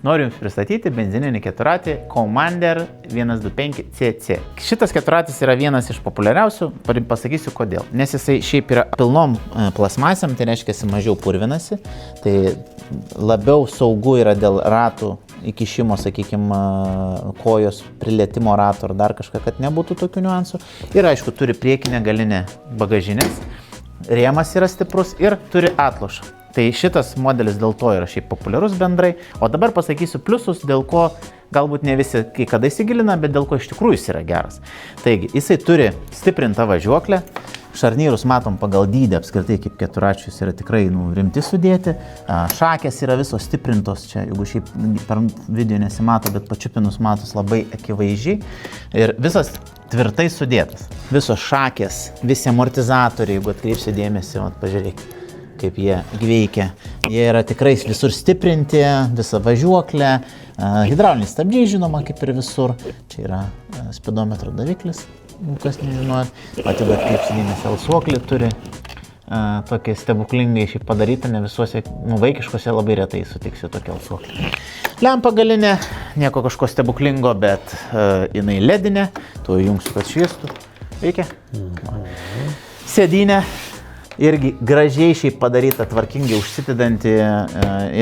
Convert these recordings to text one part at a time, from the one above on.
Noriu Jums pristatyti benzininį keturratį Commander 125cc. Šitas keturratis yra vienas iš populiariausių, pasakysiu kodėl. Nes jisai šiaip yra pilnom plasmasėm, tai reiškia mažiau purvinasi, tai labiau saugu yra dėl ratų įkišimo, sakykime, kojos prilietimo rato ar dar kažką, kad nebūtų tokių niuansų. Ir aišku, turi priekinę galinę bagažinės, rėmas yra stiprus ir turi atlošą. Tai šitas modelis dėl to yra šiaip populiarus bendrai, o dabar pasakysiu pliusus, dėl ko galbūt ne visi kai kada įsigilina, bet dėl ko iš tikrųjų jis yra geras. Taigi, jisai turi stiprintą važiuoklę, šarnyrus matom pagal dydį apskritai kaip keturračius yra tikrai rimti sudėti, šakės yra visos stiprintos, čia jeigu šiaip per video nesimato, bet pačiupinus matos labai akivaizdžiai ir visas tvirtai sudėtas. Visos šakės, visi amortizatoriai, jeigu atkreipsi dėmesį, pažiūrėk, kaip jie veikia. Jie yra tikrai visur stiprinti, visą važiuoklę, hidrauliniai stabdžiai žinoma kaip ir visur. Čia yra speedometro daviklis, kas nežinojat. Patį atkreipsi dėmesį, alsuoklį turi. Tokie stebuklingai šiaip padaryta, ne visuose, vaikiškose labai retai sutiksiu tokį alsuoklį. Lempa galinė, nieko kažko stebuklingo, bet jinai ledinė, tu įjungsiu, kad šviestų. Veikia? Sėdynė. Irgi gražiai šiaip padaryta, tvarkingai užsitidanti,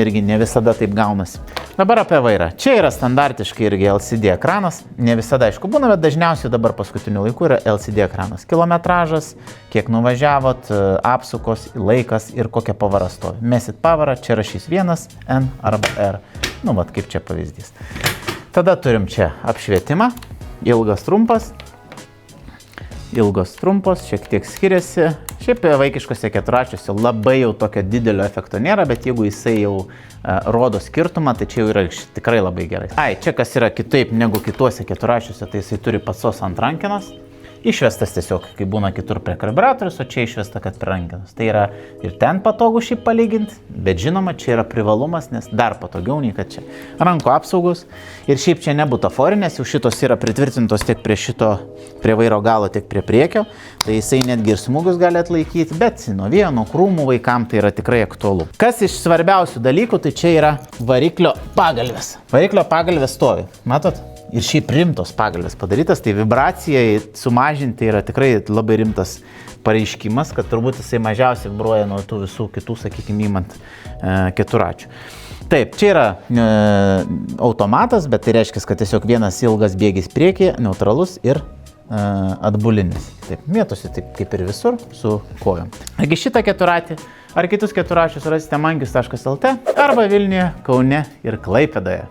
irgi ne visada taip gaunasi. Dabar apie vairą. Čia yra standartiškai irgi LCD ekranas, ne visada aišku būna, bet dažniausiai dabar paskutiniu laiku yra LCD ekranas. Kilometražas, kiek nuvažiavot, apsukos, laikas ir kokia pavara stovi. Mesit pavarą, čia rašys 1, N arba R. Vat kaip čia pavyzdys. Tada turim čia apšvietimą, ilgas trumpas, šiek tiek skiriasi. Šiaip vaikiškose keturračiuose labai jau tokio didelio efekto nėra, bet jeigu jisai jau rodo skirtumą, tai čia jau yra tikrai labai gerai. Čia kas yra kitaip negu kituose keturračiuose, tai jisai turi pasos ant rankenos. Išvestas tiesiog, kai būna kitur prie karburatorius, o čia išvesta, kad prie rankenos. Tai yra ir ten patogu šiaip palyginti, bet žinoma, čia yra privalumas, nes dar patogiau nei kad čia. Rankų apsaugos. Ir šiaip čia ne butaforinės, jau šitos yra pritvirtintos tiek prie vairo galo, tiek prie priekio. Tai jisai netgi ir smūgius gali atlaikyti, bet nuo vėjo, nuo krūmų vaikam tai yra tikrai aktualu. Kas iš svarbiausių dalykų, tai čia yra variklio pagalvės. Variklio pagalvės stovi, matot? Ir šiaip rimtos pagalvės padarytas, tai vibracijai sumažinti yra tikrai labai rimtas pareiškimas, kad turbūt jisai mažiausiai vibruoja nuo tų visų kitų, sakykime, įmant keturračių. Taip, čia yra automatas, bet tai reiškia, kad tiesiog vienas ilgas bėgis priekį, neutralus ir atbulinis. Taip, mėtosi taip kaip ir visur su kojom. Taigi šitą keturratį ar kitus keturračius rasite mangius.lt arba Vilniuje, Kaune ir Klaipėdoje.